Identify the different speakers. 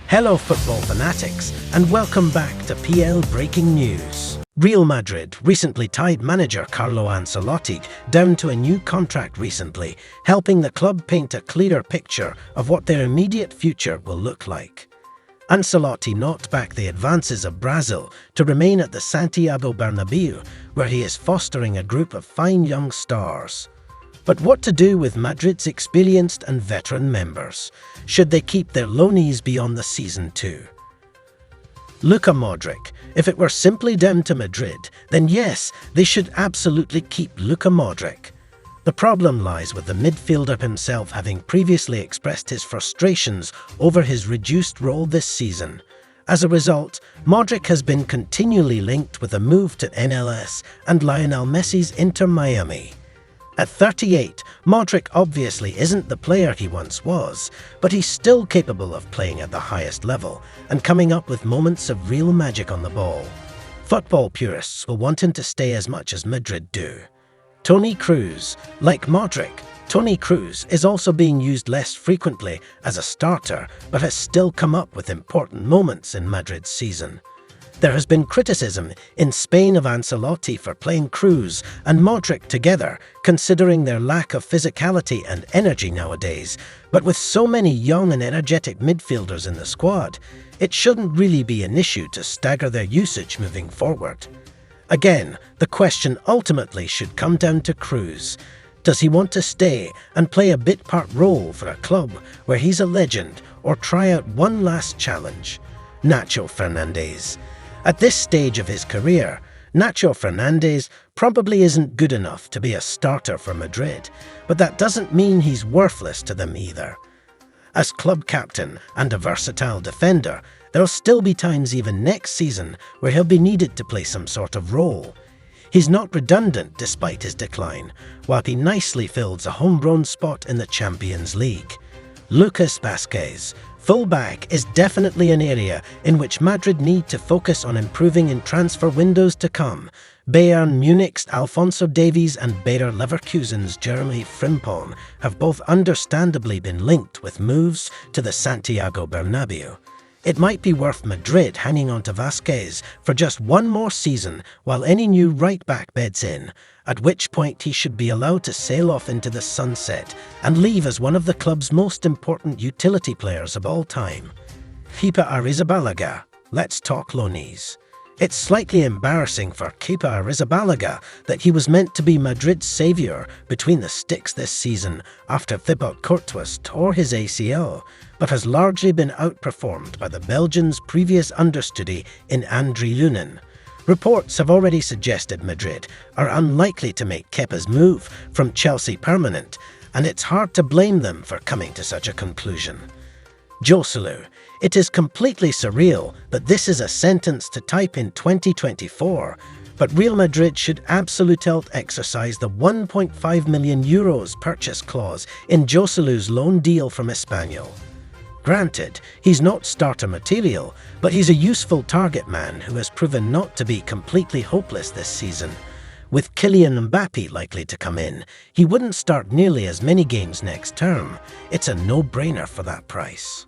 Speaker 1: Hello football fanatics, and welcome back to PL Breaking News. Real Madrid recently tied manager Carlo Ancelotti down to a new contract recently, helping the club paint a clearer picture of what their immediate future will look like. Ancelotti knocked back the advances of Brazil to remain at the Santiago Bernabeu, where he is fostering a group of fine young stars. But what to do with Madrid's experienced and veteran members? Should they keep their loanees beyond the season too? Luka Modric. If it were simply down to Madrid, then yes, they should absolutely keep Luka Modric. The problem lies with the midfielder himself having previously expressed his frustrations over his reduced role this season. As a result, Modric has been continually linked with a move to MLS and Lionel Messi's Inter Miami. At 38, Modric obviously isn't the player he once was, but he's still capable of playing at the highest level and coming up with moments of real magic on the ball. Football purists will want him to stay as much as Madrid do. Toni Kroos. Like Modric, Toni Kroos is also being used less frequently as a starter, but has still come up with important moments in Madrid's season. There has been criticism in Spain of Ancelotti for playing Kroos and Modric together, considering their lack of physicality and energy nowadays. But with so many young and energetic midfielders in the squad, it shouldn't really be an issue to stagger their usage moving forward. Again, the question ultimately should come down to Kroos. Does he want to stay and play a bit-part role for a club where he's a legend, or try out one last challenge? Nacho Fernandez. At this stage of his career, Nacho Fernandez probably isn't good enough to be a starter for Madrid, but that doesn't mean he's worthless to them either. As club captain and a versatile defender, there'll still be times even next season where he'll be needed to play some sort of role. He's not redundant despite his decline, while he nicely fills a homegrown spot in the Champions League. Lucas Vázquez. Fullback is definitely an area in which Madrid need to focus on improving in transfer windows to come. Bayern Munich's Alphonso Davies and Bayer Leverkusen's Jeremy Frimpong have both understandably been linked with moves to the Santiago Bernabeu. It might be worth Madrid hanging on to Vázquez for just one more season while any new right-back beds in, at which point he should be allowed to sail off into the sunset and leave as one of the club's most important utility players of all time. Kepa Arrizabalaga. Let's talk loanees. It's slightly embarrassing for Kepa Arrizabalaga that he was meant to be Madrid's saviour between the sticks this season after Thibaut Courtois tore his ACL, but has largely been outperformed by the Belgian's previous understudy in Andre Lunin. Reports have already suggested Madrid are unlikely to make Kepa's move from Chelsea permanent, and it's hard to blame them for coming to such a conclusion. Joselu. It is completely surreal that this is a sentence to type in 2024, but Real Madrid should absolutely exercise the €1.5 million purchase clause in Joselu's loan deal from Espanyol. Granted, he's not starter material, but he's a useful target man who has proven not to be completely hopeless this season. With Kylian Mbappé likely to come in, he wouldn't start nearly as many games next term. It's a no-brainer for that price.